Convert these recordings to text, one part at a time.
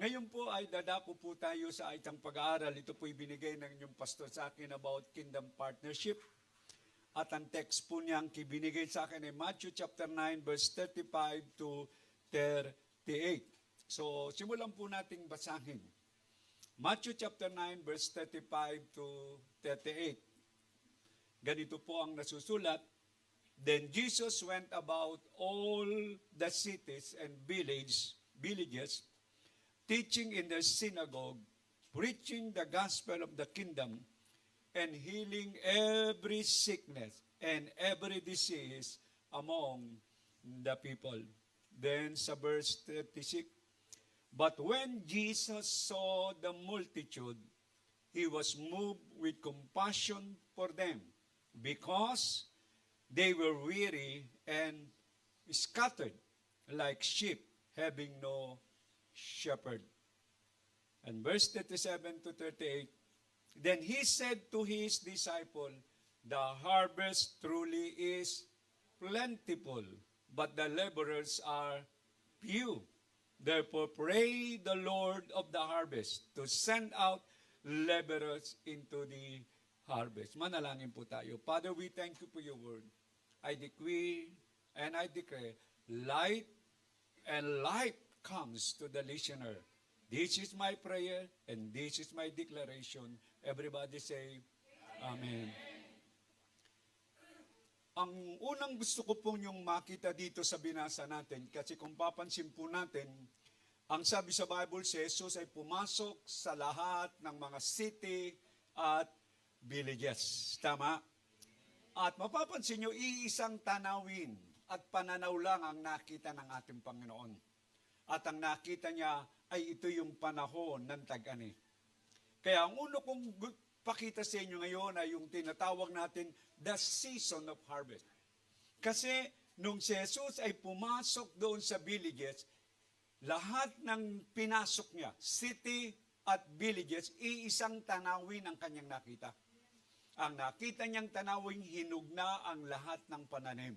Ngayon po ay dadako po tayo sa isang pag-aaral. Ito po ibinigay ng inyong pastor sa akin about kingdom partnership. At ang text po niyang ibinigay sa akin ay Matthew chapter 9 verse 35 to 38. So simulan po nating basahin. Matthew chapter 9 verse 35 to 38. Ganito po ang nasusulat. Then Jesus went about all the cities and villages, teaching in their synagogue, preaching the gospel of the kingdom, and healing every sickness and every disease among the people. Then sa verse 36, but when Jesus saw the multitude, he was moved with compassion for them, because they were weary and scattered like sheep having no shepherd. And verse 37 to 38, then he said to his disciple, the harvest truly is plentiful, but the laborers are few. Therefore pray the Lord of the harvest to send out laborers into the harvest. Manalangin po tayo. Father, we thank you for your word. I decree and I declare light and life comes to the listener. This is my prayer and this is my declaration. Everybody say, Amen. Ang unang gusto ko pong yung makita dito sa binasa natin, kasi kung papansin po natin, ang sabi sa Bible, si Jesus ay pumasok sa lahat ng mga city at villages. Tama? At mapapansin nyo, iisang tanawin at pananaw lang ang nakita ng ating Panginoon. At ang nakita niya ay ito yung panahon ng tag-ani. Kaya ang uno kong pakita sa inyo ngayon ay yung tinatawag natin the season of harvest. Kasi nung si Jesus ay pumasok doon sa villages, lahat ng pinasok niya, city at villages, iisang tanawin ang kanyang nakita. Ang nakita niyang tanawing hinugna ang lahat ng pananim.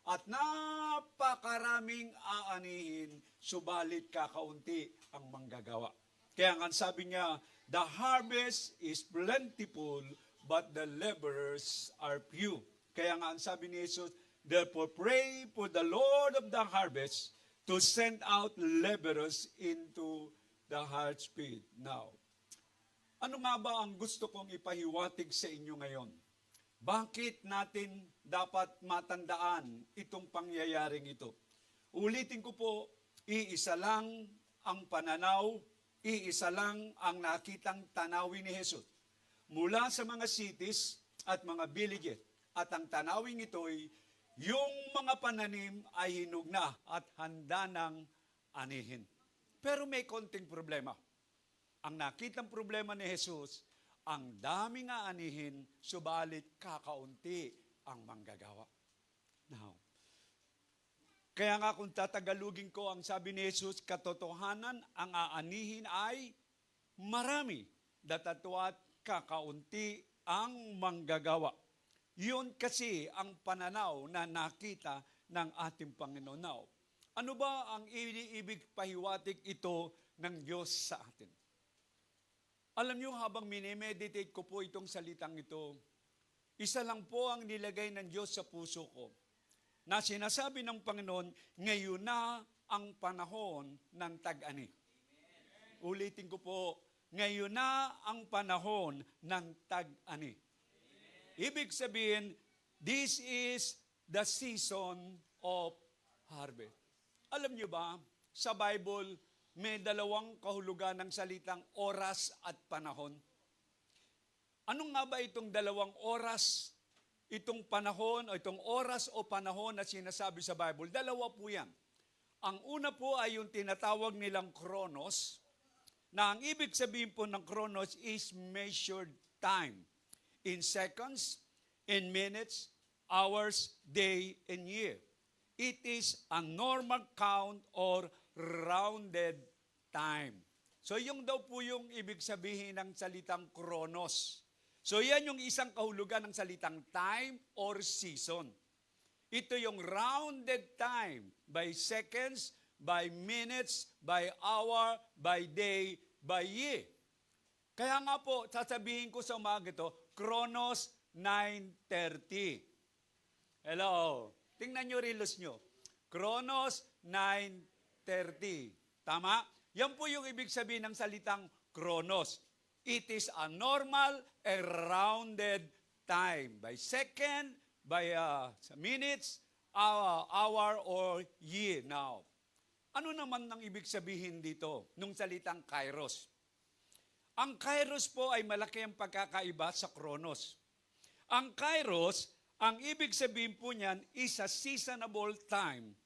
At napakaraming aanihin, subalit kakaunti ang manggagawa. Kaya nga sabi niya, the harvest is plentiful, but the laborers are few. Kaya nga sabi ni Jesus, therefore pray for the Lord of the harvest to send out laborers into the harvest. Now, ano nga ba ang gusto kong ipahiwatig sa inyo ngayon? Bakit natin dapat matandaan itong pangyayaring ito? Ulitin ko po, iisa lang ang pananaw, iisa lang ang nakitang tanawin ni Jesus. Mula sa mga cities at mga villages. At ang tanawin ito ay yung mga pananim ay hinug na at handa ng anihin. Pero may konting problema. Ang nakitang problema ni Jesus, ang daming aanihin, subalit kakaunti ang manggagawa. Now, kaya nga kung tatagalugin ko, ang sabi ni Jesus, katotohanan, ang aanihin ay marami. Datatuat kakaunti ang manggagawa. Yun kasi ang pananaw na nakita ng ating Panginoon. Now, ano ba ang ibig pahiwatig ito ng Diyos sa atin? Alam niyo, habang minimeditate ko po itong salitang ito, isa lang po ang nilagay ng Diyos sa puso ko, na sinasabi ng Panginoon, ngayon na ang panahon ng tag-ani. Ulitin ko po, ngayon na ang panahon ng tag-ani. Ibig sabihin, this is the season of harvest. Alam niyo ba, sa Bible, may dalawang kahulugan ng salitang oras at panahon. Ano nga ba itong dalawang oras, itong panahon, o itong oras o panahon na sinasabi sa Bible? Dalawa po yan. Ang una po ay yung tinatawag nilang chronos, na ang ibig sabihin po ng chronos is measured time. In seconds, in minutes, hours, day, and year. It is a normal count or rounded time. So yung daw po yung ibig sabihin ng salitang chronos. So yan yung isang kahulugan ng salitang time or season. Ito yung rounded time by seconds, by minutes, by hour, by day, by year. Kaya nga po, sasabihin ko sa umaga ito, Chronos 9:30. Hello. Tingnan nyo relos nyo. Chronos 9:30. Tama? Yan po yung ibig sabihin ng salitang Chronos. It is a normal and rounded time. By second, by minutes, hour, or year. Now, ano naman ang ibig sabihin dito nung salitang Kairos? Ang Kairos po ay malaki ang pagkakaiba sa Chronos. Ang Kairos, ang ibig sabihin po niyan is a seasonable time.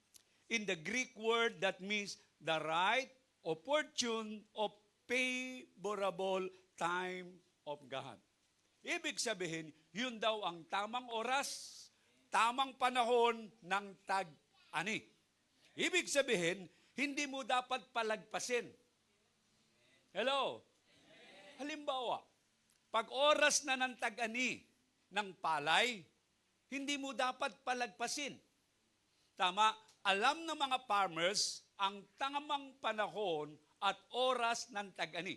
In the Greek word that means the right, opportune, or favorable time of God. Ibig sabihin, yun daw ang tamang oras, tamang panahon ng tag-ani. Ibig sabihin, hindi mo dapat palagpasin. Hello? Halimbawa, pag oras na ng tag-ani ng palay, hindi mo dapat palagpasin. Tama? Alam ng mga farmers ang tamang panahon at oras ng tag-ani.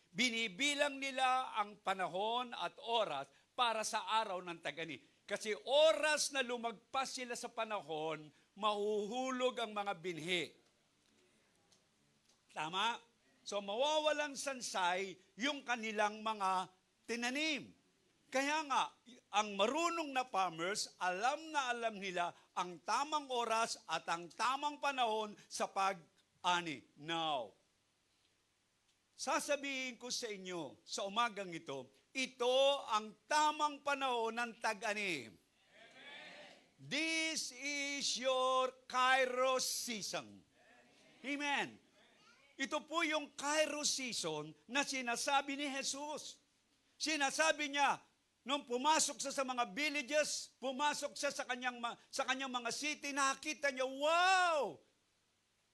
Binibilang nila ang panahon at oras para sa araw ng tag-ani. Kasi oras na lumagpas sila sa panahon, mahuhulog ang mga binhi. Tama? So mawawalang sansay yung kanilang mga tinanim. Kaya nga, ang marunong na farmers, alam na alam nila ang tamang oras at ang tamang panahon sa pag-ani. Now, sasabihin ko sa inyo sa umagang ito ang tamang panahon ng tag-ani. This is your Kairos season. Amen. Ito po yung Kairos season na sinasabi ni Jesus. Sinasabi niya, nung pumasok siya sa mga villages, pumasok siya sa kanyang mga city, nakita niya, wow!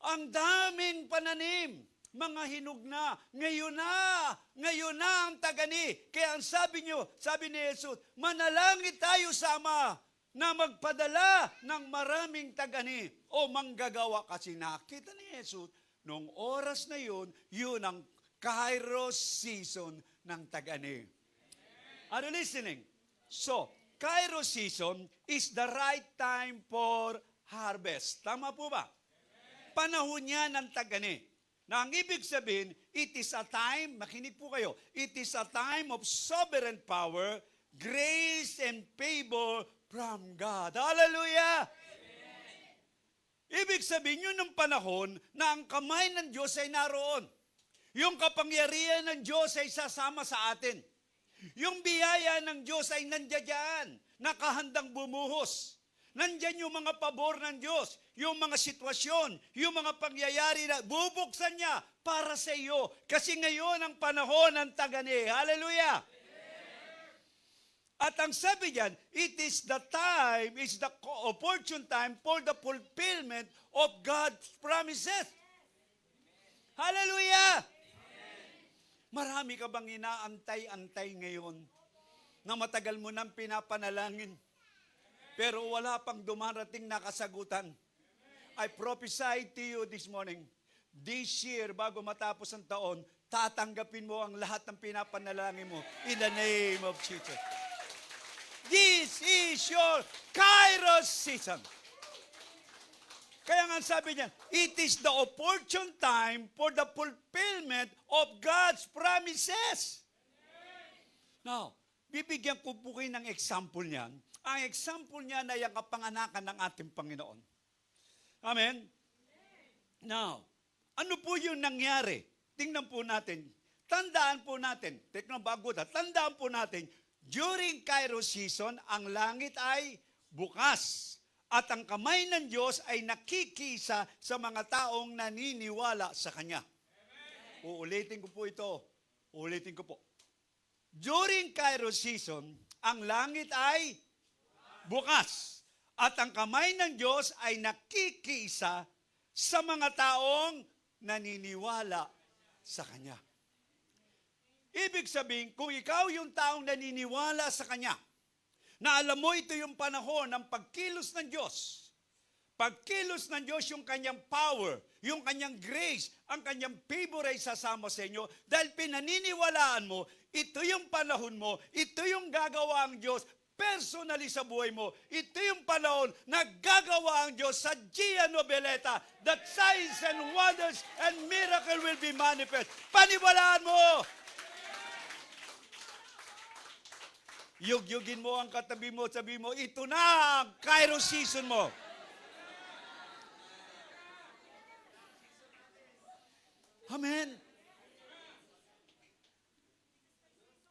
Ang daming pananim, mga hinog na, ngayon na ang tag-ani. Kaya ang sabi ni Jesus, manalangin tayo sa Ama na magpadala ng maraming tag-ani o manggagawa. Kasi nakita ni Jesus, nung oras na yun ang Kairos season ng tag-ani. Are you listening? So, Kairos season is the right time for harvest. Tama po ba? Panahon niya ng tag-ani. Na ang ibig sabihin, it is a time, makinig po kayo, it is a time of sovereign power, grace and favor from God. Hallelujah! Ibig sabihin yun ng panahon na ang kamay ng Diyos ay naroon. Yung kapangyarihan ng Diyos ay sasama sa atin. Yung biyaya ng Diyos ay nandiyan, nakahandang bumuhos. Nandiyan yung mga pabor ng Diyos, yung mga sitwasyon, yung mga pangyayari na bubuksan niya para sa iyo. Kasi ngayon ang panahon ng tag-ani. Hallelujah! At ang sabi diyan, it is the time, it's the opportune time for the fulfillment of God's promises. Hallelujah! Marami ka bang inaantay-antay ngayon na matagal mo nang pinapanalangin, pero wala pang dumarating na kasagutan? I prophesy to you this morning, this year, bago matapos ang taon, tatanggapin mo ang lahat ng pinapanalangin mo in the name of Jesus. This is your Kairos season. Kaya nga sabi niya, it is the opportune time for the fulfillment of God's promises. Now, bibigyan ko po kayo ng example niyan. Ang example niya na yung kapanganakan ng ating Panginoon. Amen? Now, ano po yung nangyari? Tingnan po natin. Tandaan po natin. Tandaan po natin, during Kairos season, ang langit ay bukas. At ang kamay ng Diyos ay nakikisa sa mga taong naniniwala sa Kanya. Uulitin ko po ito. Uulitin ko po. During Kairos season, ang langit ay bukas. At ang kamay ng Diyos ay nakikisa sa mga taong naniniwala sa Kanya. Ibig sabihin, kung ikaw yung taong naniniwala sa Kanya, na alam mo ito yung panahon ng pagkilos ng Diyos, Pagkilos ng Diyos, yung kanyang power, yung kanyang grace, ang kanyang favor ay sasama sa inyo dahil pinaniniwalaan mo, ito yung panahon mo, ito yung gagawa ang Diyos personally sa buhay mo. Ito yung panahon na gagawa ang Diyos sa Gia Noveleta that signs and wonders and miracle will be manifest. Paniwalaan mo! Yugyugin mo ang katabi mo, sabi mo, ito na ang Kairos season mo. Amen.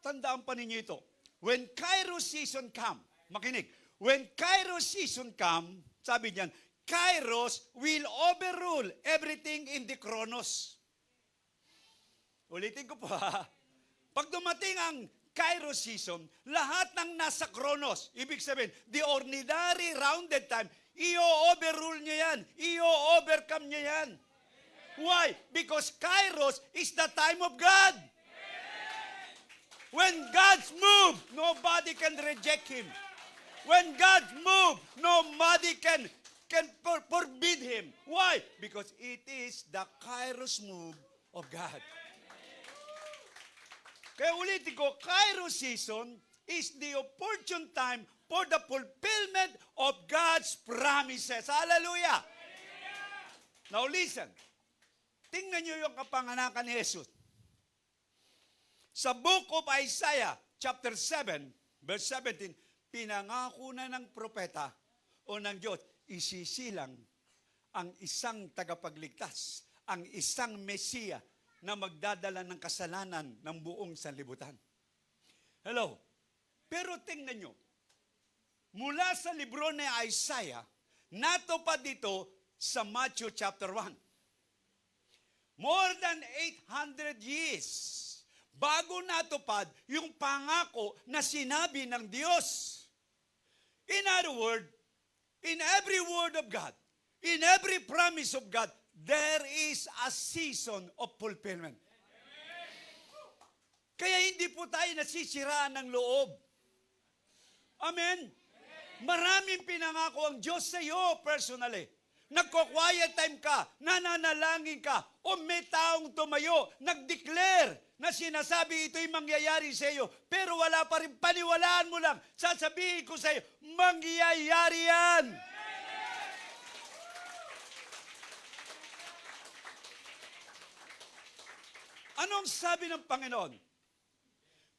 Tandaan pa ninyo ito. When Kairos season come, makinig, when Kairos season come, sabi niyan, Kairos will overrule everything in the Chronos. Ulitin ko po ha. Pag dumating ang Kairos season, lahat ng nasa Chronos, ibig sabihin, the ordinary rounded time, i-overrule niya yan, i-overcome niya yan. Why? Because Kairos is the time of God. When God's move, nobody can reject Him. When God's move, nobody can forbid Him. Why? Because it is the Kairos move of God. Kaya ulitin ko, Kairos season is the opportune time for the fulfillment of God's promises. Hallelujah! Now listen. Tingnan nyo yung kapanganakan ni Jesus. Sa book of Isaiah, chapter 7, verse 17, pinangako na ng propeta o ng Diyos, isisilang ang isang tagapagligtas, ang isang Mesiya na magdadala ng kasalanan ng buong sanlibutan. Hello? Pero tingnan nyo, mula sa libro ni Isaiah, natupad dito sa Matthew chapter 1. More than 800 years bago natupad yung pangako na sinabi ng Diyos. In other words, in every word of God, in every promise of God, there is a season of fulfillment. Kaya hindi po tayo nasisiraan ng loob. Amen? Maraming pinangako ang Diyos sa iyo personally. Nagko-quiet time ka, nananalangin ka, o may taong tumayo, nag-declare na sinasabi ito'y mangyayari sa iyo, pero wala pa rin, paniwalaan mo lang, sasabihin ko sa iyo, mangyayari yan. Anong sabi ng Panginoon?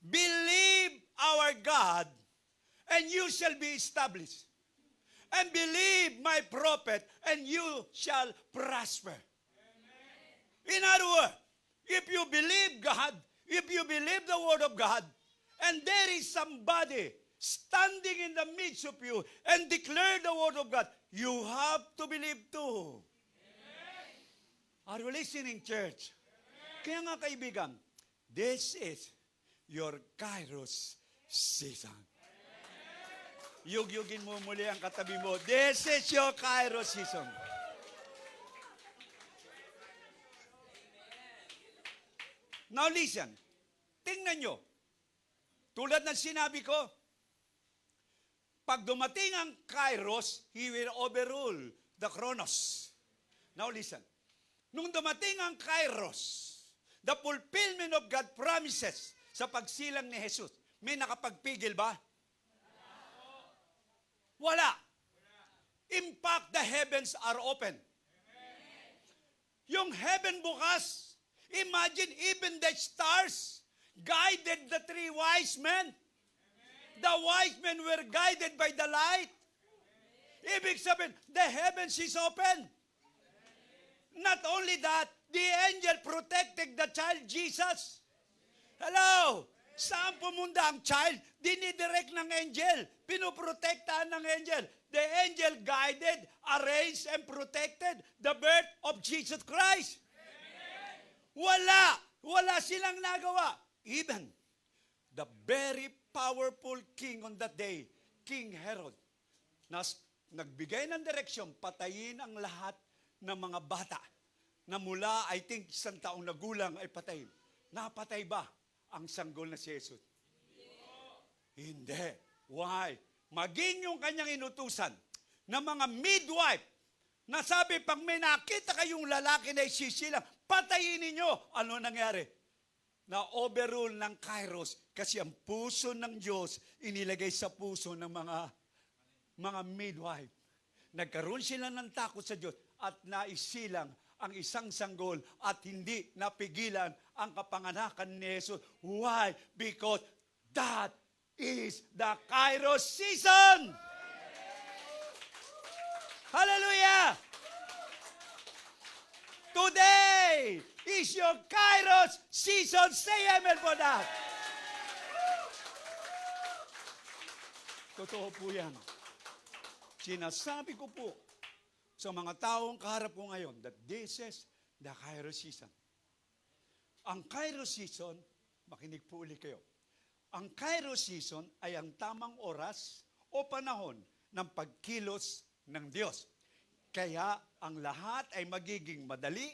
Believe our God, and you shall be established. And believe my prophet, and you shall prosper. Amen. In other words, if you believe God, if you believe the word of God, and there is somebody standing in the midst of you and declare the word of God, you have to believe too. Amen. Are you listening, church? Amen. Kaya nga kaibigan, this is your Kairos season. Yugyugin mo muli ang katabi mo. This is your Kairos season. Now listen. Tingnan nyo. Tulad ng sinabi ko, pag dumating ang Kairos, He will overrule the Chronos. Now listen. Nung dumating ang Kairos, the fulfillment of God promises sa pagsilang ni Jesus, may nakapagpigil ba? Wala. In fact, the heavens are open. Amen. Yung heaven bukas, imagine even the stars guided the three wise men. Amen. The wise men were guided by the light. Amen. Ibig sabihin, the heavens is open. Amen. Not only that, the angel protected the child Jesus. Hello? Saan pumunta ang child? Dinidirect ng angel. Pinoprotektahan ng angel. The angel guided, arranged, and protected the birth of Jesus Christ. Amen. Wala silang nagawa. Even the very powerful king on that day, King Herod, nagbigay ng direksyon, patayin ang lahat ng mga bata na mula, I think, 1 taong nagulang ay patayin. Napatay ba ang sanggol na si Jesus? Hindi. Why? Maging yung kanyang inutusan na mga midwife Nasabi, pag may nakita kayong lalaki na isisilang, patayin ninyo. Ano nangyari? Na-overrule ng Kairos kasi ang puso ng Diyos inilagay sa puso ng mga midwife. Nagkaroon sila ng takot sa Diyos at naisilang ang isang sanggol at hindi napigilan ang kapanganakan ni Jesus. Why? Because that is the Kairos season! Hallelujah! Today is your Kairos season. Say amen for that. Totoo po yan. Sinasabi ko po sa mga taong kaharap ko ngayon that this is the Kairos season. Ang Kairos season, makinig po ulit kayo. Ang Kairos season ay ang tamang oras o panahon ng pagkilos ng Diyos. Kaya ang lahat ay magiging madali,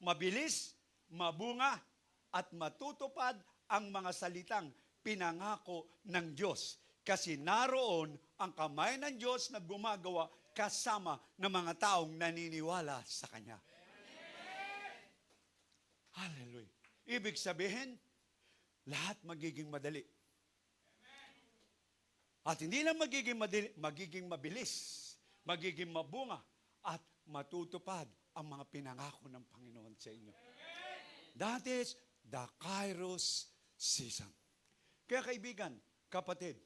mabilis, mabunga, at matutupad ang mga salitang pinangako ng Diyos. Kasi naroon ang kamay ng Diyos na gumagawa kasama ng mga taong naniniwala sa Kanya. Hallelujah. Ibig sabihin, lahat magiging madali. At hindi lang magiging madali, magiging mabilis, magiging mabunga, at matutupad ang mga pinangako ng Panginoon sa inyo. That is the Kairos season. Kaya kaibigan, kapatid,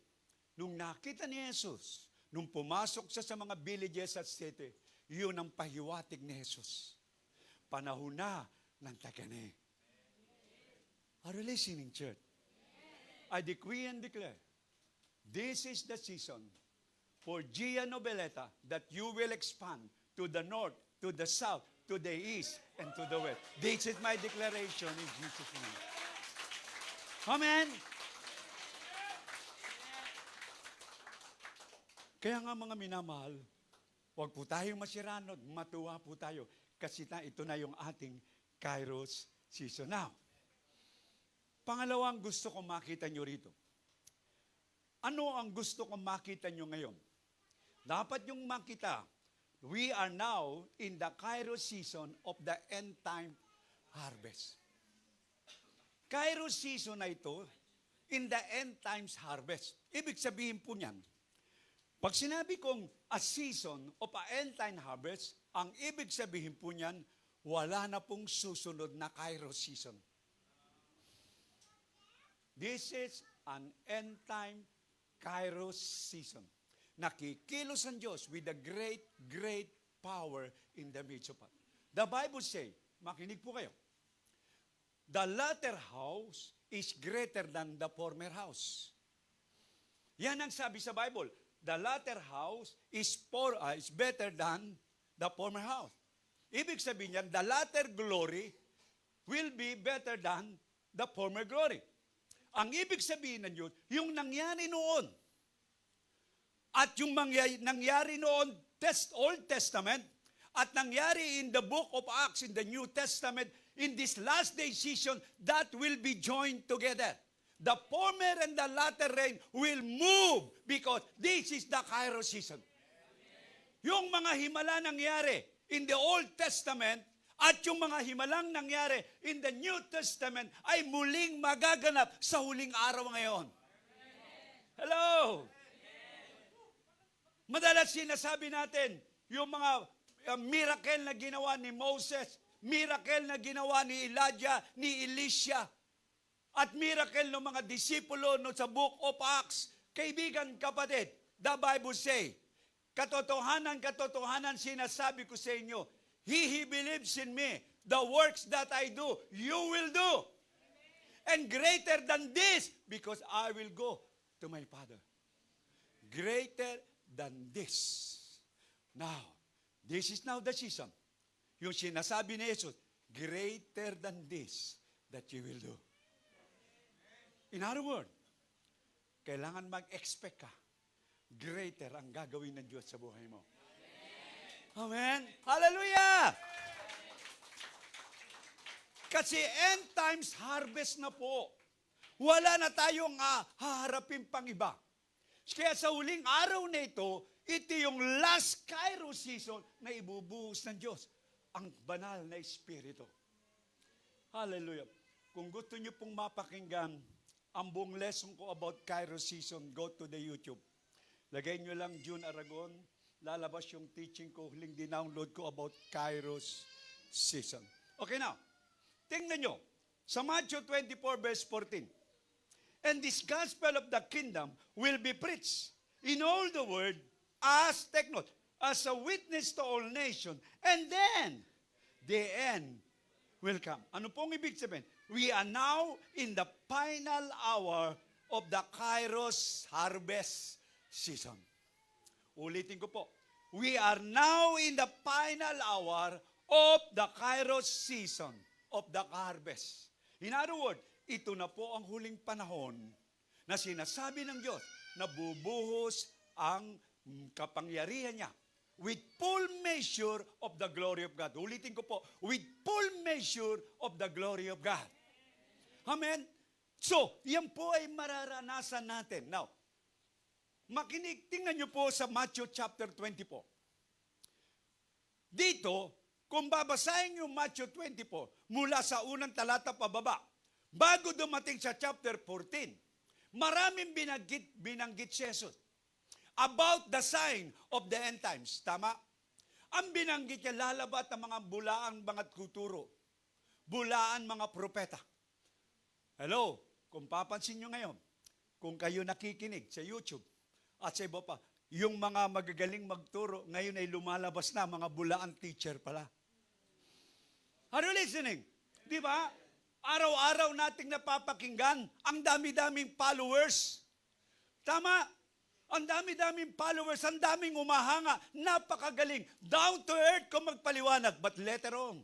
nung nakita ni Jesus, nung pumasok siya sa mga villages at city, yun ang pahiwatig ni Jesus. Panahon na ng tagani. Are you listening, church? I decree and declare, this is the season for Gia Noveleta that you will expand to the north, to the south, to the east, and to the west. This is my declaration in Jesus' name. Amen. Kaya nga mga minamahal, huwag po tayong masiranod, matuwa po tayo kasi ito na yung ating Kairos season. Now, pangalawang gusto kong makita nyo rito. Ano ang gusto kong makita nyo ngayon? Dapat yung makita, we are now in the Kairos season of the end time harvest. Kairos season na ito, in the end times harvest. Ibig sabihin po niyan, pag sinabi kong a season of a end time harvest, ang ibig sabihin po niyan, wala na pong susunod na Kairos season. This is an end time Kairos season. Nakikilos ang Diyos with a great, great power in the midst of us. The Bible say, makinig po kayo, the latter house is greater than the former house. Yan ang sabi sa Bible. The latter house is better than the former house. Ibig sabihin yan, the latter glory will be better than the former glory. Ang ibig sabihin na yun, yung nangyari noon, at yung nangyari noon, Old Testament, at nangyari in the book of Acts, in the New Testament, in this last day season, that will be joined together. The former and the latter rain will move because this is the Kairos season. Yung mga himala nangyari in the Old Testament at yung mga himalang nangyari in the New Testament ay muling magaganap sa huling araw ngayon. Hello! Madalas sinasabi natin, yung mga miracle na ginawa ni Moses, miracle na ginawa ni Elijah, ni Elisha, at miracle ng mga disipulo no sa book of Acts. Kaibigan, kapatid, the Bible say, katotohanan sinasabi ko sa inyo, he believes in me, the works that I do, you will do. And greater than this, because I will go to my Father. Greater than this. Now, this is now the season. Yung sinasabi ni Jesus, greater than this that you will do. In other words, kailangan mag-expect ka. Greater ang gagawin ng Diyos sa buhay mo. Amen? Hallelujah! Kasi end times harvest na po. Wala na tayong haharapin pang iba. Kaya sa huling araw na ito, ito yung last Kairos season na ibubuhos ng Diyos, ang banal na Espiritu. Hallelujah. Kung gusto nyo pong mapakinggan ang buong lesson ko about Kairos season, go to the YouTube. Lagay nyo lang June Aragon, lalabas yung teaching ko, huling dinownload ko about Kairos season. Okay now, tingnan nyo, sa Matthew 24 verse 14, and this gospel of the kingdom will be preached in all the world as, take note, as a witness to all nations, and then the end will come. Ano pong ibig sabihin? We are now in the final hour of the Kairos harvest season. Ulitin ko po. We are now in the final hour of the Kairos season of the harvest. In other words, ito na po ang huling panahon na sinasabi ng Diyos na bubuhos ang kapangyarihan niya with full measure of the glory of God. Ulitin ko po, with full measure of the glory of God. Amen? So, yan po ay mararanasan natin. Now, makinig, tingnan niyo po sa Matthew chapter 24. Dito, kung babasahin yung Matthew 24, mula sa unang talata pababa, bago dumating sa chapter 14, maraming binanggit si Jesus about the sign of the end times. Tama? Ang binanggit niya, lalabat ang mga bulaan, mga tuturo. Bulaan, mga propeta. Hello? Kung papansin nyo ngayon, kung kayo nakikinig sa YouTube at sa iba pa, yung mga magagaling magturo, ngayon ay lumalabas na, mga bulaan teacher pala. Are you listening? Di ba? Araw-araw nating napapakinggan, ang dami-daming followers. Tama? Ang dami-daming followers, ang daming umahanga, napakagaling. Down to earth kung magpaliwanag, but later on,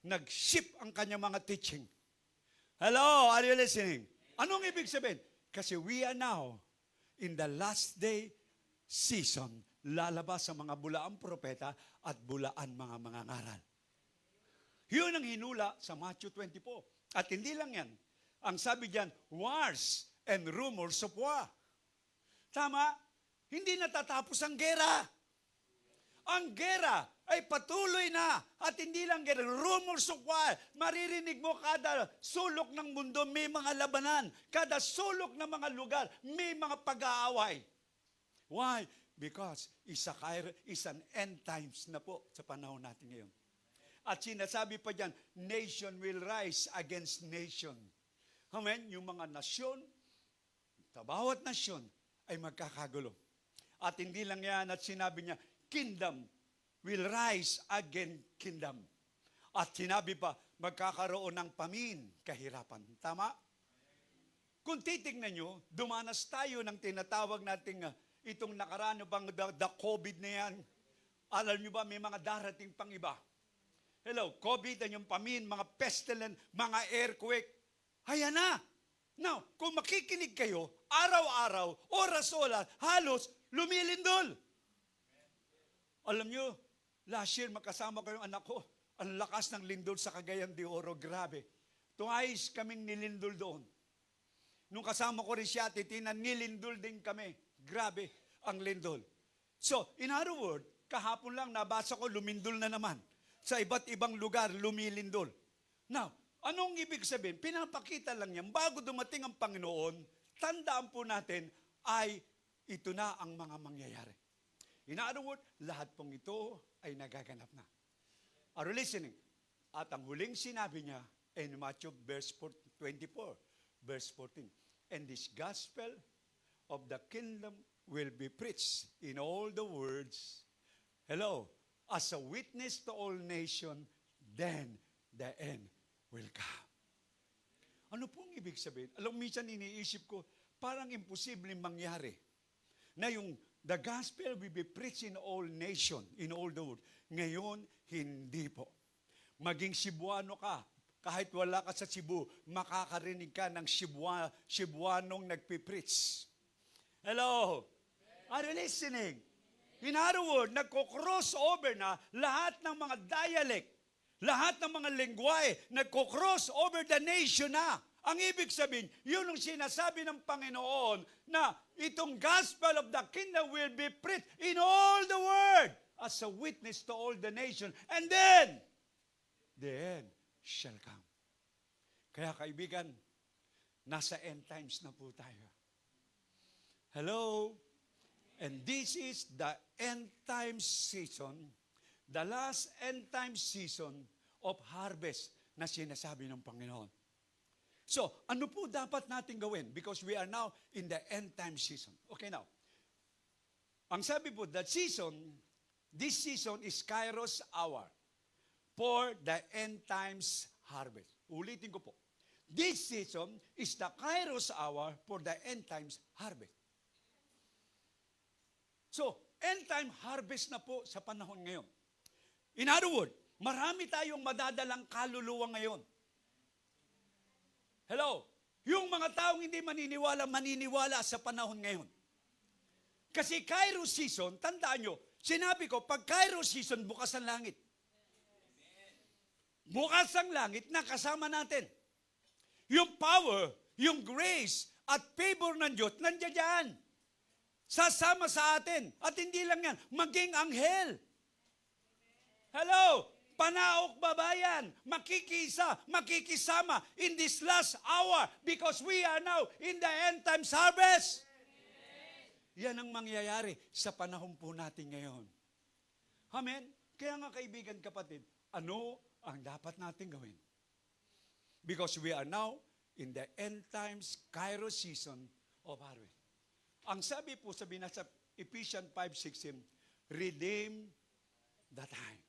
nag-shift ang kanyang mga teaching. Hello, are you listening? Anong ibig sabihin? Kasi we are now in the last day season, lalabas ang mga bulaang propeta at bulaan mga mangangaral. Yun ang hinula sa Matthew 24. At hindi lang yan. Ang sabi diyan, wars and rumors of war. Tama? Hindi natatapos ang gera. Ang gera ay patuloy na. At hindi lang gera, rumors of war. Maririnig mo kada sulok ng mundo may mga labanan. Kada sulok ng mga lugar may mga pag-aaway. Why? Because is an end times na po sa panahon natin ngayon. At sinasabi pa dyan, nation will rise against nation. Amen? Yung mga nasyon, sa bawat nasyon ay magkakagulo. At hindi lang yan at sinabi niya, kingdom will rise against kingdom. At sinabi pa, magkakaroon ng pamin, kahirapan. Tama? Kung titignan nyo, dumanas tayo ng tinatawag nating itong nakaraan bang the COVID na yan. Alam nyo ba, may mga darating pang iba. Hello, COVID, yung pamin, mga pestilence, mga earthquake. Ayan na. Now, kung makikinig kayo, araw-araw, oras-oras, halos lumilindol. Alam nyo, last year makasama ko yung anak ko. Ang lakas ng lindol sa Cagayan de Oro, grabe. Twice kaming nilindol doon. Nung kasama ko rin siya, titinan, nilindol din kami. Grabe ang lindol. So, in other words, kahapon lang nabasa ko, lumindol na naman. Sa iba't ibang lugar, lumilindol. Now, anong ibig sabihin? Pinapakita lang yan. Bago dumating ang Panginoon, tandaan po natin ay ito na ang mga mangyayari. In other words, lahat pong ito ay nagaganap na. Are you listening? At ang huling sinabi niya in Matthew verse 24, verse 14, and this gospel of the kingdom will be preached in all the words. Hello, as a witness to all nations, then the end will come. Ano pong ibig sabihin? Alam, minsan iniisip ko, parang imposibleng mangyari na yung the gospel will be preached in all nations, in all the world. Ngayon, hindi po. Maging Cebuano ka, kahit wala ka sa Cebu, makakarinig ka ng Cebuanong nagpipreach. Hello? Are you listening? In other words, nagko-cross over na lahat ng mga dialect, lahat ng mga lengguwahe, nagko-cross over the nation na. Ang ibig sabihin, yun ang sinasabi ng Panginoon na itong gospel of the kingdom will be preached in all the world as a witness to all the nation. And then, the end shall come. Kaya kaibigan, nasa end times na po tayo. Hello? And this is the end time season, the last end time season of harvest na sinasabi ng Panginoon. So, ano po dapat natin gawin? Because we are now in the end time season. Okay, now. Ang sabi po, this season is Kairos hour for the end times harvest. Ulitin ko po. This season is the Kairos hour for the end times harvest. So, end time harvest na po sa panahon ngayon. In other words, marami tayong madadalang kaluluwa ngayon. Hello? Yung mga taong hindi maniniwala sa panahon ngayon. Kasi Kairos season, tandaan nyo, sinabi ko, pag Kairos season, bukas ang langit. Bukas ang langit na kasama natin. Yung power, yung grace, at favor ng Diyos, nandiyan dyan. Sasama sa atin. At hindi lang yan, maging anghel. Hello? Panaok babayan, makikisama in this last hour because we are now in the end times harvest. Yan ang mangyayari sa panahon po natin ngayon. Amen? Kaya nga kaibigan kapatid, ano ang dapat natin gawin? Because we are now in the end times Kairos season of harvest. Ang sabi po sa binasa Ephesians 5:16, redeem the time.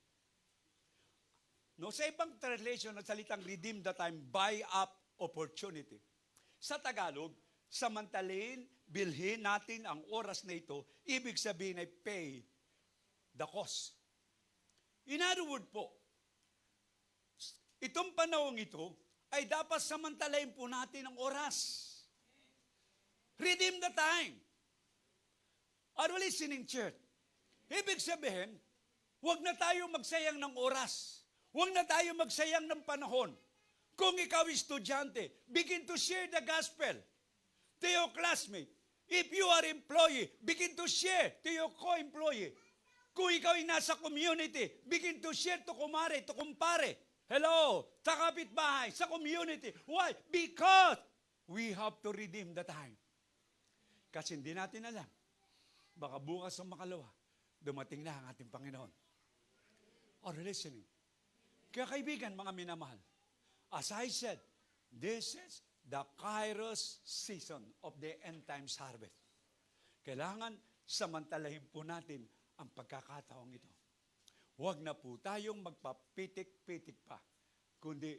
No, sa ibang translation ng salitang redeem the time, buy up opportunity. Sa Tagalog, samantalin, bilhin natin ang oras na ito, ibig sabihin ay pay the cost. In other words po, itong panahong ito ay dapat samantalahin po natin ang oras. Redeem the time. Are you listening, church? Ibig sabihin, huwag na tayo magsayang ng oras. Huwag na tayo magsayang ng panahon. Kung ikaw estudyante, begin to share the gospel to your classmate. If you are employee, begin to share to your co-employee. Kung ikaw ay nasa community, begin to share to kumare, to kumpare. Hello, sa kapitbahay, sa community. Why? Because we have to redeem the time. Kasi hindi natin alam. Baka bukas o makalawa, dumating na ang ating Panginoon. Are you listening? Kaya kaibigan, mga minamahal, as I said, this is the Kairos season of the end times harvest. Kailangan samantalahin po natin ang pagkakataong ito. Huwag na po tayong magpapitik-pitik pa, kundi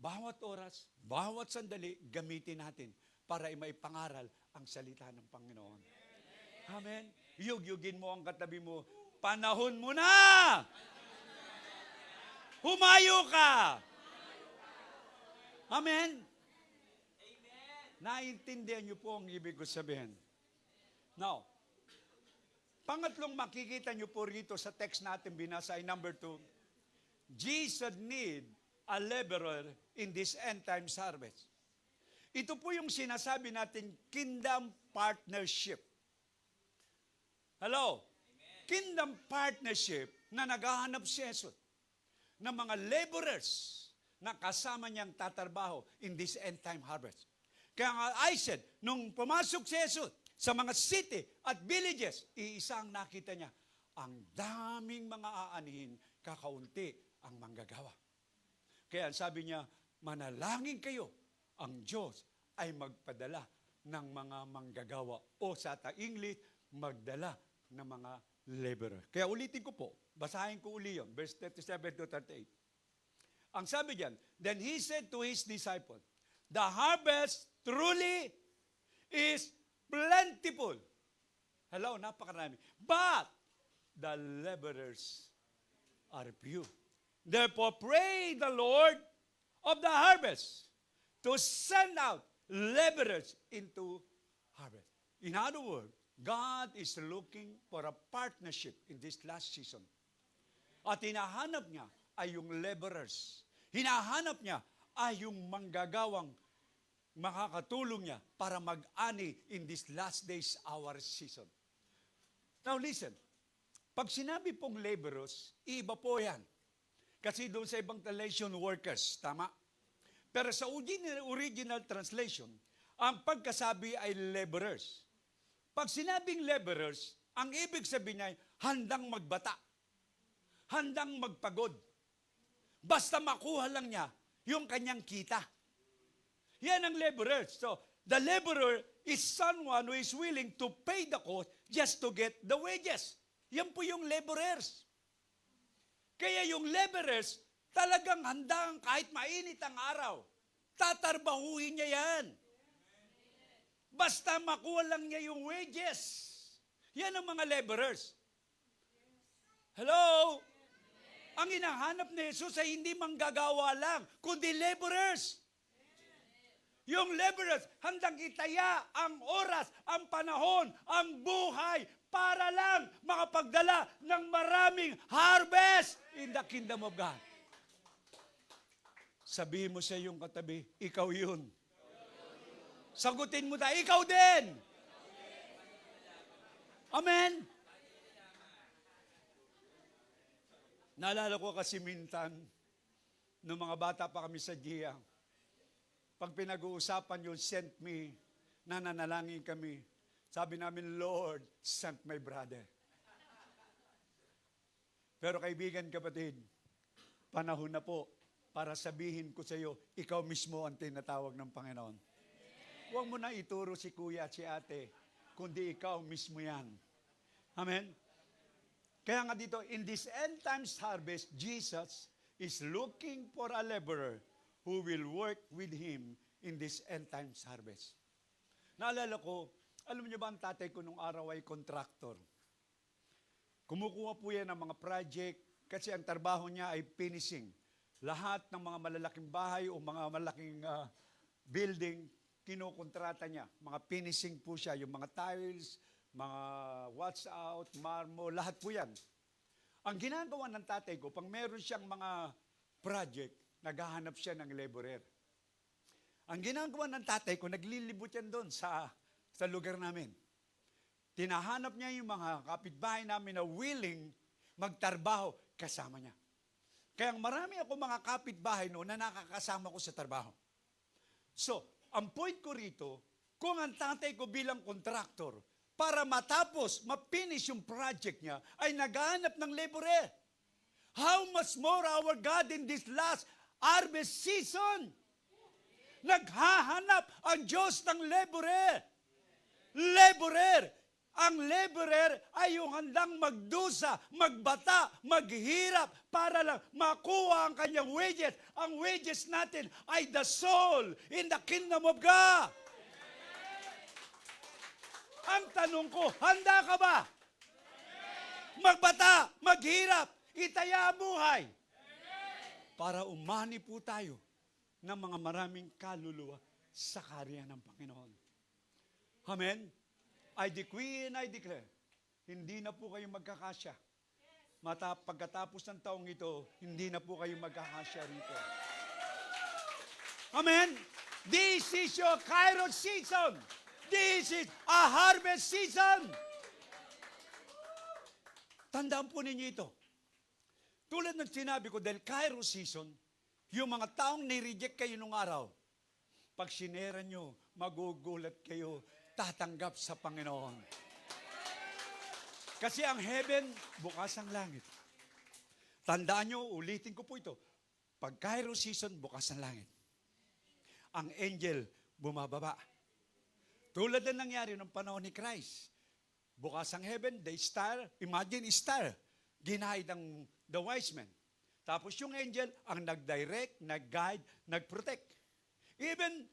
bawat oras, bawat sandali, gamitin natin para maipangaral ang salita ng Panginoon. Amen? Yug-yugin mo ang katabi mo, panahon mo na! Humayo ka! Amen? Naintindihan niyo po ang ibig ko sabihin. Now, pangatlong makikita niyo po rito sa text natin binasa ay number 2. Jesus need a laborer in this end times harvest. Ito po yung sinasabi natin kingdom partnership. Hello? Amen. Kingdom partnership na naghahanap si Jesus ng mga laborers na kasama niyang tatrabaho in this end time harvest. Kaya nga I said, nung pumasok si Jesus sa mga city at villages, iisa ang nakita niya, ang daming mga aanihin, kakaunti ang manggagawa. Kaya sabi niya, manalangin kayo, ang Diyos ay magpadala ng mga manggagawa. O sa English, magdala ng mga laborer. Kaya ulitin ko po, basahin ko uli yun, verse 37 to 38. Ang sabi diyan, then he said to his disciples, the harvest truly is plentiful. Hello, napakarami. But the laborers are few. Therefore, pray the Lord of the harvest to send out laborers into harvest. In other words, God is looking for a partnership in this last season. At hinahanap niya ay yung laborers. Hinahanap niya ay yung manggagawang makakatulong niya para mag-ani in this last days our season. Now listen, pag sinabi pong laborers, iba po yan. Kasi doon sa ibang translation, workers, tama? Pero sa original translation, ang pagkasabi ay laborers. Pag sinabing laborers, ang ibig sabihin niya ay handang magbata, handang magpagod. Basta makuha lang niya yung kanyang kita. Yan ang laborers. So, the laborer is someone who is willing to pay the cost just to get the wages. Yan po yung laborers. Kaya yung laborers, talagang handang kahit mainit ang araw, tatarbahuhin niya yan. Basta makuha lang niya yung wages. Yan ang mga laborers. Hello? Ang hinahanap ni Jesus ay hindi manggagawa lang, kundi laborers. Yung laborers, handang itaya ang oras, ang panahon, ang buhay para lang makapagdala ng maraming harvest in the kingdom of God. Sabihin mo sa iyong katabi, ikaw yun. Sagutin mo tayo, ikaw din. Amen. Naalala ko kasi minsan, nung mga bata pa kami sa GIA, pag pinag-uusapan yung sent me, nananalangin kami. Sabi namin, Lord, sent my brother. Pero kaibigan, kapatid, panahon na po para sabihin ko sa iyo, ikaw mismo ang tinatawag ng Panginoon. Huwag mo na ituro si kuya at si ate, kundi ikaw mismo yan. Amen? Kaya nga dito, in this end times harvest, Jesus is looking for a laborer who will work with Him in this end times harvest. Naalala ko, alam niyo ba ang tatay ko nung araw ay contractor. Kumukuha po yan ng mga project kasi ang trabaho niya ay finishing. Lahat ng mga malalaking bahay o mga malaking building, kinukontrata niya. Mga finishing po siya, yung mga tiles, mga watch out, marmo, lahat po yan. Ang ginagawa ng tatay ko, pag meron siyang mga project, naghahanap siya ng laborer. Ang ginagawa ng tatay ko, naglilibot yan doon sa lugar namin. Tinahanap niya yung mga kapitbahay namin na willing magtrabaho kasama niya. Kaya marami ako mga kapitbahay noon na nakakasama ko sa trabaho. So, ang point ko rito, kung ang tatay ko bilang kontraktor, para matapos, mapinish yung project niya, ay naghahanap ng laborer. How much more our God in this last harvest season? Naghahanap ang Diyos ng laborer. Laborer. Ang laborer ay yung handang magdusa, magbata, maghirap para lang makuha ang kanyang wages. Ang wages natin ay the soul in the kingdom of God. Ang tanong ko, handa ka ba? Magbata, maghirap, itaya ang buhay. Para umani po tayo ng mga maraming kaluluwa sa karya ng Panginoon. Amen? I decree and I declare, hindi na po kayo magkakasya. Pagkatapos ng taong ito, hindi na po kayo magkakasya rito. Amen? This is your Kairos season. This is a harvest season. Tandaan po ninyo ito. Tulad ng sinabi ko, dahil Kairos season, yung mga taong nireject kayo nung araw, pag sinera nyo, magugulat kayo, tatanggap sa Panginoon. Kasi ang heaven, bukas ang langit. Tandaan nyo, ulitin ko po ito. Pag Kairos season, bukas ang langit. Ang angel, bumababa. Tulad na nangyari ng panahon ni Christ. Bukas ang heaven, the star, imagine star, ginahid ang the wise men. Tapos yung angel, ang nag-direct, nag-guide, nag-protect. Even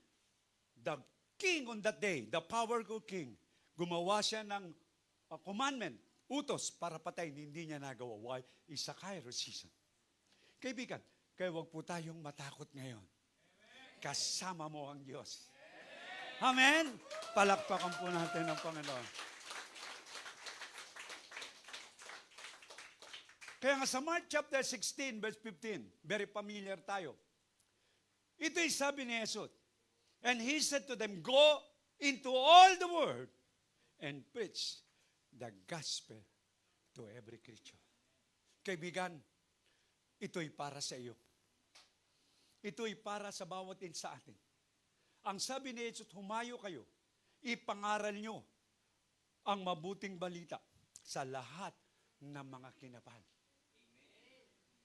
the king on that day, the powerful king, gumawa siya ng commandment, utos para patayin, hindi niya nagawa. Why? It's a Kairos season. Kaibigan, kaya wag po tayong matakot ngayon. Kasama mo ang Diyos. Amen? Palakpakan po natin ang Panginoon. Kaya nga sa Mark chapter 16, verse 15, very familiar tayo. Ito'y sabi ni Jesus, And he said to them, go into all the world and preach the gospel to every creature. Kaibigan, ito'y para sa iyo. Ito'y para sa bawat isa sa atin. Ang sabi ni Jesus, humayo kayo, ipangaral nyo ang mabuting balita sa lahat ng mga kinaban.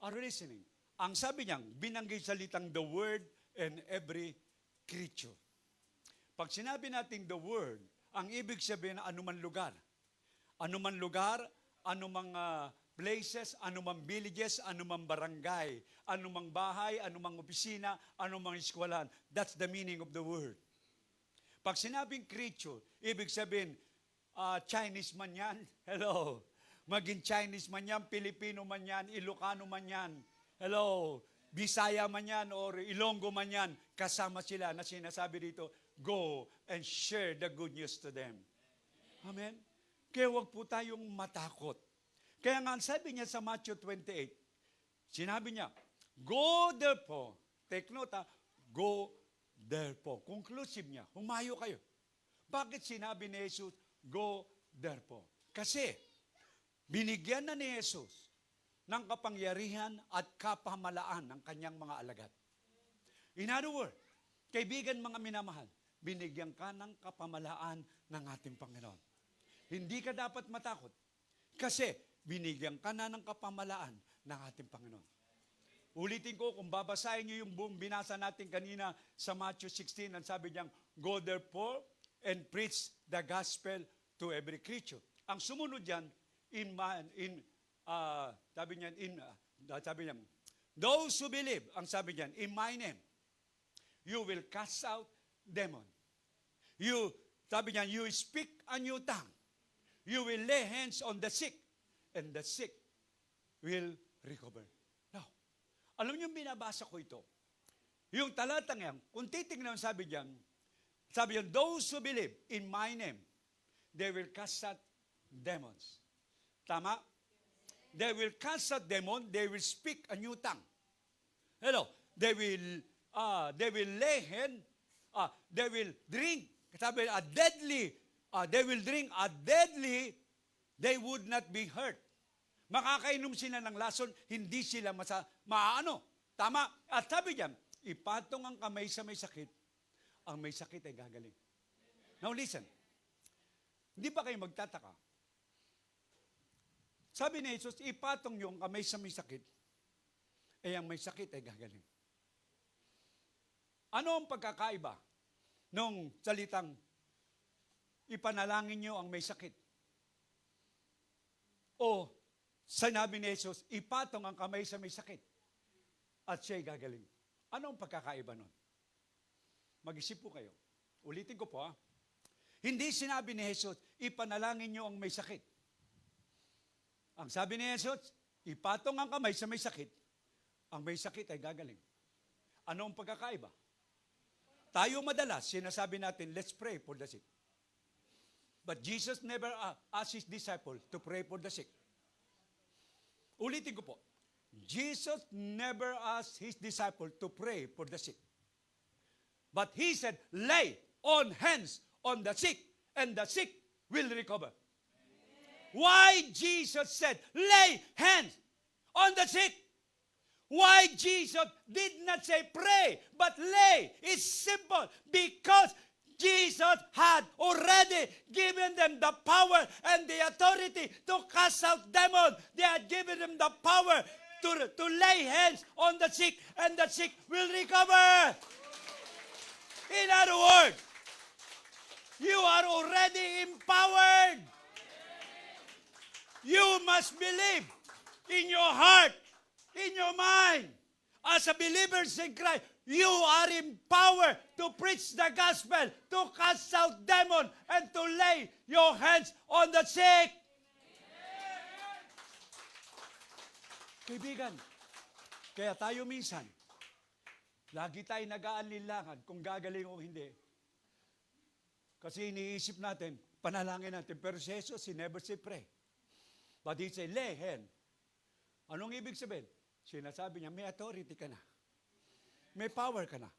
Are you listening? Ang sabi niyang, binanggit salitang the word and every creature. Pag sinabi natin the word, ang ibig sabihin na anuman lugar, anumang places, anumang villages, anumang barangay, anumang bahay, anumang opisina, anumang eskwelahan. That's the meaning of the word. Pag sinabing creature, ibig sabihin, Chinese man yan, hello. Maging Chinese man yan, Pilipino man yan, Ilocano man yan, hello. Bisaya man yan, or Ilonggo man yan, kasama sila na sinasabi dito, go and share the good news to them. Amen? Kaya huwag po tayong matakot. Kaya nga, sabi niya sa Matthew 28, sinabi niya, go therefore, take note go therefore. Conclusive niya, humayo kayo. Bakit sinabi ni Jesus, go therefore? Kasi, binigyan na ni Jesus ng kapangyarihan at kapamalaan ng kanyang mga alagad. In other words, kaibigan mga minamahal, binigyan ka ng kapamalaan ng ating Panginoon. Hindi ka dapat matakot kasi binigyan ka na ng kapamalaan ng ating Panginoon. Ulitin ko, kung babasahin niyo yung buong binasa natin kanina sa Matthew 16, ang sabi niyang, go therefore and preach the gospel to every creature. Ang sumunod diyan, sabi niyan, those who believe, ang sabi niyan, in my name, you will cast out demon. Sabi niyan, you speak a new tongue. You will lay hands on the sick, and the sick will recover. Now, alam niyo, binabasa ko ito. Yung talatang yan, kung titignan, sabi niyan, those who believe in my name, they will cast out demons. Tama? They will cast out demons, they will speak a new tongue. Hello? They will lay hand, they will drink, sabi, they will drink a deadly, they would not be hurt. Makakainom sila ng lason, hindi sila maano. Tama? At sabi diyan, ipatong ang kamay sa may sakit, ang may sakit ay gagaling. Now listen, hindi pa kayo magtataka. Sabi ni Jesus, ipatong yung kamay sa may sakit, ay ang may sakit ay gagaling. Ano ang pagkakaiba nung salitang ipanalangin nyo ang may sakit? O sinabi ni Jesus, ipatong ang kamay sa may sakit at siya'y gagaling. Ano ang pagkakaiba nun? Mag-isip po kayo. Ulitin ko po Hindi sinabi ni Jesus, ipanalangin nyo ang may sakit. Ang sabi ni Jesus, ipatong ang kamay sa may sakit, ang may sakit ay gagaling. Ano ang pagkakaiba? Tayo madalas, sinasabi natin, let's pray for the sick. But Jesus never asked His disciples to pray for the sick. Ulitin ko po. Jesus never asked His disciples to pray for the sick. But He said, lay on hands on the sick, and the sick will recover. Why Jesus said, lay hands on the sick? Why Jesus did not say pray, but lay? It's simple. Because Jesus had already given them the power and the authority to cast out demons. They had given them the power to lay hands on the sick, and the sick will recover. In other words, you are already empowered. You must believe in your heart, in your mind. As a believer in Christ, you are empowered to preach the gospel, to cast out demons, and to lay your hands on the sick. Kaibigan, kaya tayo minsan, lagi tayo nag-aalinlangan kung gagaling o hindi. Kasi iniisip natin, panalangin natin, pero si Jesus, he never say pray. But he say, lay hand. Anong ibig sabihin? Sinasabi niya, may authority ka na. May power ka na.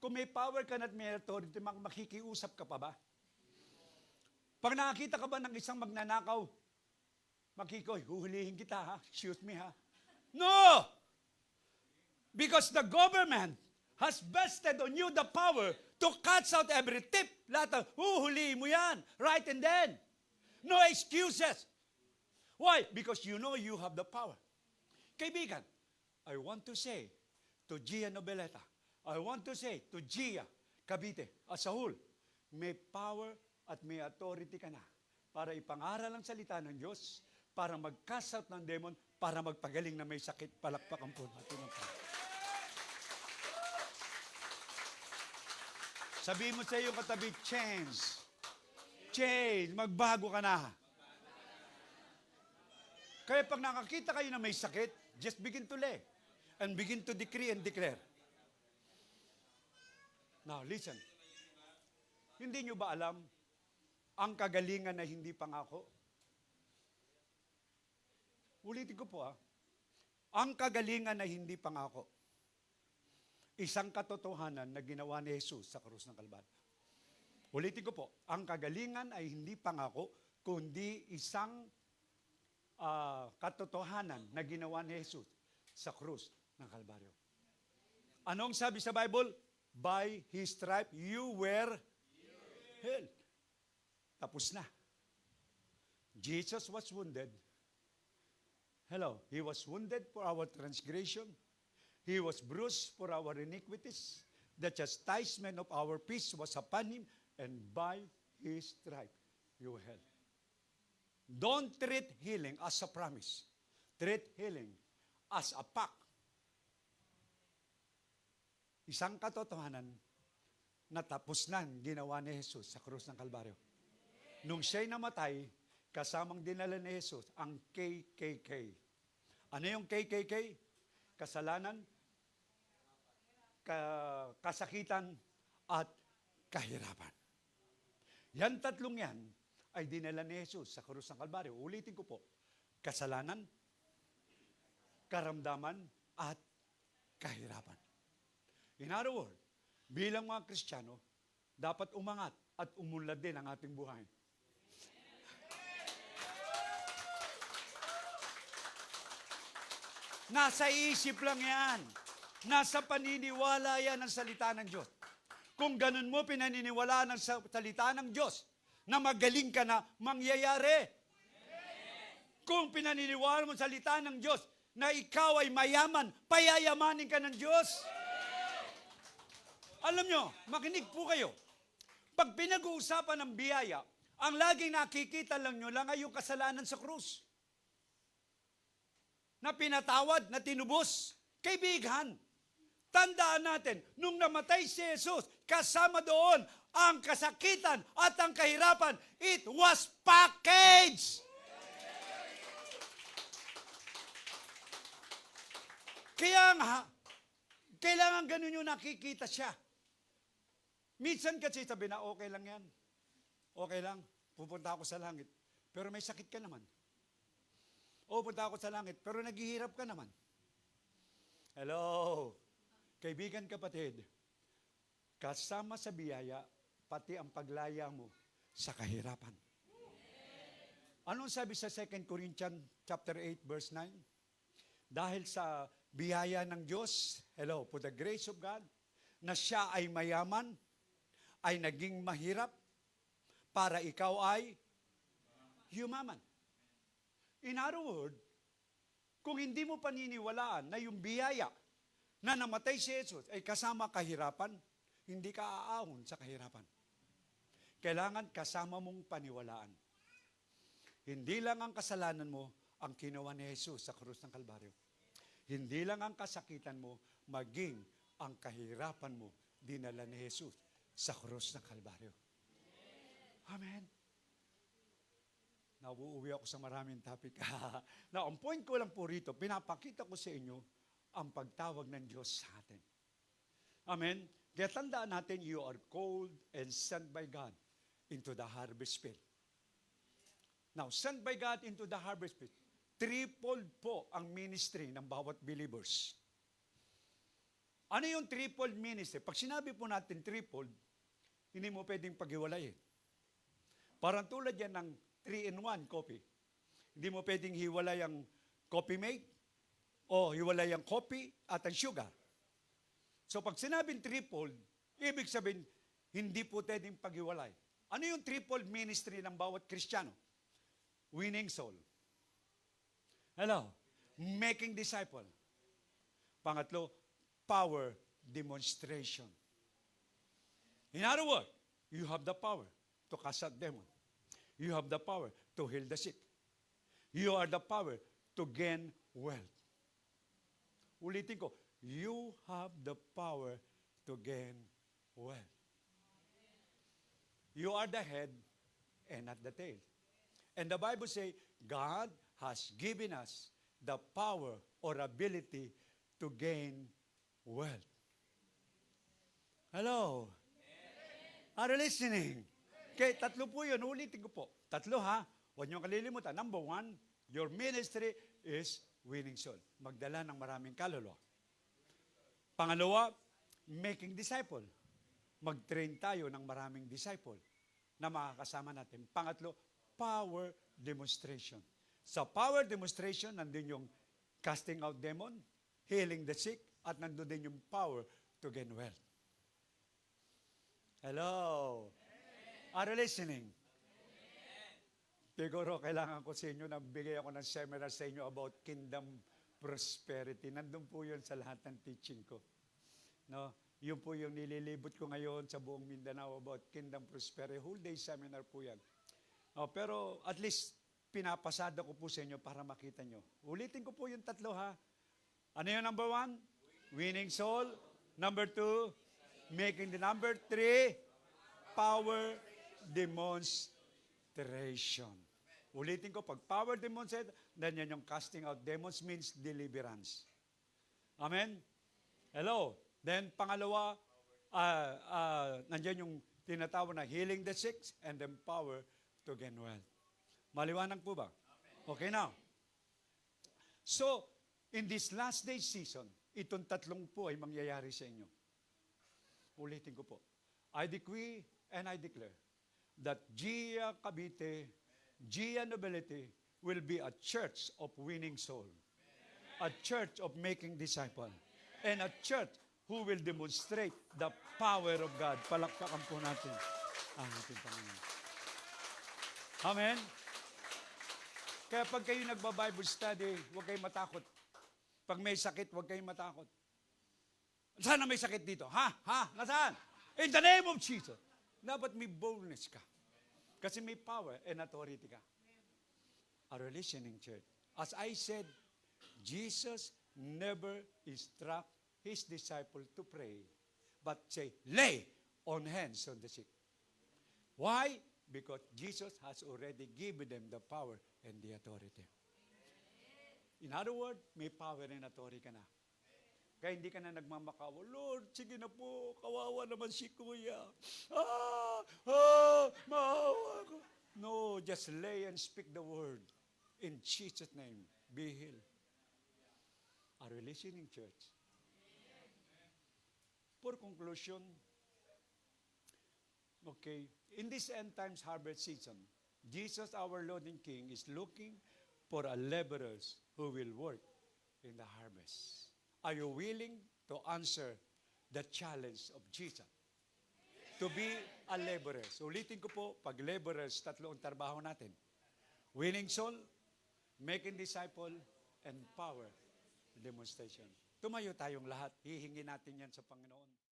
Kung may power ka at may authority, makikiusap ka pa ba? Pag nakakita ka ba ng isang magnanakaw, makikoy, huhulihin kita ha, shoot me ha. No! Because the government has vested on you the power to cut out every tip. Lahat ng, huhulihin mo yan, right and then. No excuses. Why? Because you know you have the power. Kaibigan, I want to say to Gia Nobeleta, I want to say to Gia Cavite, as a whole, may power at may authority ka na para ipangaral ang salita ng Diyos, para mag-cast out ng demon, para magpagaling na may sakit. Palakpakan po natin ang Panginoon. Sabihin mo sa iyong katabi, change. Change. Magbago ka na. Kaya pag nakakita kayo na may sakit, just begin to lay. And begin to decree and declare. Now, listen. Hindi nyo ba alam ang kagalingan na hindi pangako? Ulitin ko po Ang kagalingan na hindi pangako. Isang katotohanan na ginawa ni Jesus sa krus ng Kalbaryo. Ulitin ko po, ang kagalingan ay hindi pangako, kundi isang katotohanan na ginawa ni Jesus sa krus ng Kalbaryo. Anong sabi sa Bible? By His stripe, you were healed. Tapos na. Jesus was wounded. Hello, He was wounded for our transgression. He was bruised for our iniquities. The chastisement of our peace was upon Him, and by His stripe you were healed. Don't treat healing as a promise. Treat healing as a pact. Isang katotohanan na tapos na ginawa ni Jesus sa krus ng Kalbaryo. Nung siya'y namatay, kasamang dinala ni Jesus ang KKK. Ano yung KKK? Kasalanan, kasakitan, at kahirapan. Yan tatlong yan ay dinala ni Jesus sa krus ng Kalbaryo. Ulitin ko po, kasalanan, karamdaman, at kahirapan. In other words, bilang mga Kristiyano, dapat umangat at umunlad din ang ating buhay. Nasa isip lang yan. Nasa paniniwala yan ang salita ng Diyos. Kung ganun mo pinaniniwalaan ang salita ng Diyos, na magaling ka na, mangyayari. Kung pinaniniwala mo ang salita ng Diyos, na ikaw ay mayaman, payayamanin ka ng Diyos. Alam nyo, makinig po kayo. Pag pinag-uusapan ng biyaya, ang laging nakikita lang nyo lang ay yung kasalanan sa krus. Na pinatawad, na tinubos. Kaibigan, tandaan natin, nung namatay si Jesus, kasama doon ang kasakitan at ang kahirapan. It was packaged. Kaya nga, kailangan ganun yung nakikita siya. Minsan kasi sabi na, okay lang yan. Okay lang, pupunta ako sa langit. Pero may sakit ka naman. O, punta ako sa langit, pero naghihirap ka naman. Hello, kaibigan kapatid, kasama sa biyaya, pati ang paglaya mo sa kahirapan. Anong sabi sa 2 Corinthians chapter 8, verse 9? Dahil sa biyaya ng Diyos, hello, for the grace of God, na siya ay mayaman, ay naging mahirap, para ikaw ay yumaman. In other words, kung hindi mo paniniwalaan na yung biyaya na namatay si Jesus ay kasama kahirapan, hindi ka aahon sa kahirapan. Kailangan kasama mong paniwalaan. Hindi lang ang kasalanan mo ang ginawa ni Jesus sa krus ng Kalbaryo. Hindi lang ang kasakitan mo, maging ang kahirapan mo dinala ni Jesus sa krus ng Kalbaryo. Amen. Nauuwi ako sa maraming topic. Now, ang point ko lang po rito, pinapakita ko sa inyo ang pagtawag ng Diyos sa atin. Amen? Kaya tandaan natin, you are called and sent by God into the harvest field. Now, sent by God into the harvest field, triple po ang ministry ng bawat believers. Ano yung threefold ministry? Pag sinabi po natin threefold, hindi mo pwedeng paghiwalayin. Parang tulad yan ng 3-in-1 coffee. Hindi mo pwedeng hiwalay ang coffee mate o hiwalay ang coffee at ang sugar. So pag sinabing threefold, ibig sabihin, hindi po pwedeng paghiwalay. Ano yung threefold ministry ng bawat Kristiyano? Winning soul. Hello? Making disciple. Pangatlo, power demonstration. In other words, you have the power to cast out demon. You have the power to heal the sick. You are the power to gain wealth. Ulitin ko, you have the power to gain wealth. You are the head and not the tail. And the Bible says, God has given us the power or ability to gain wealth. Hello? Are you listening? Okay, tatlo po yun. Ulitin ko po. Tatlo ha. Huwag niyong kalilimutan. Number 1, your ministry is winning soul. Magdala ng maraming kaluluwa. Pangalawa, making disciple. Mag-train tayo ng maraming disciple na makakasama natin. Pangatlo, power demonstration. Sa power demonstration, nandun yung casting out demon, healing the sick, at nandun din yung power to gain wealth. Hello? Are you listening? Siguro kailangan ko sa inyo na bigay ako ng seminar sa inyo about kingdom prosperity. Nandun po yun sa lahat ng teaching ko. No? Yun po yung nililibot ko ngayon sa buong Mindanao about kingdom prosperity. Whole day seminar po yan. Pero at least pinapasada ko po sa inyo para makita nyo. Ulitin ko po yung tatlo ha. Ano yung number 1? Winning soul. Number 2, making the number 3, power demonstration. Ulitin ko, pag power demonstration, then yan yung casting out demons means deliverance. Amen? Hello? Then pangalawa, nandiyan yung tinatawag na healing the sick and then power to gain wealth. Maliwanag po ba? Okay now. So, in this last day season, itong tatlong po ay mangyayari sa inyo. Ulitin ko po. I decree and I declare that Gia Cavite, Gia Nobility will be a church of winning soul, a church of making disciple, and a church who will demonstrate the power of God. Palakpakan po natin ang ating Panginoon. Amen? Kaya pag kayo nagba-Bible study, huwag kayong matakot. Pag may sakit, huwag kayong matakot. Saan na may sakit dito? Ha? Nasaan? In the name of Jesus. Dapat may boldness ka. Kasi may power and authority ka. Are you listening, church? As I said, Jesus never instruct his disciple to pray, but say, lay on hands on the sick. Why? Because Jesus has already given them the power and the authority. In other words, may power and authority ka na. Kaya hindi ka na nagmamakawa, Lord, sige na po, kawawa naman si Kuya. Maawa ko. No, just lay and speak the word. In Jesus' name, be healed. Are you listening, church? For conclusion, okay, in this end times harvest season, Jesus, our Lord and King, is looking for a laborers who will work in the harvest. Are you willing to answer the challenge of Jesus? To be a laborer. So, ulitin ko po, pag laborers, tatlo ang trabaho natin. Winning soul, making disciple, and power demonstration. Tumayo tayong lahat. Hihingi natin yan sa Panginoon.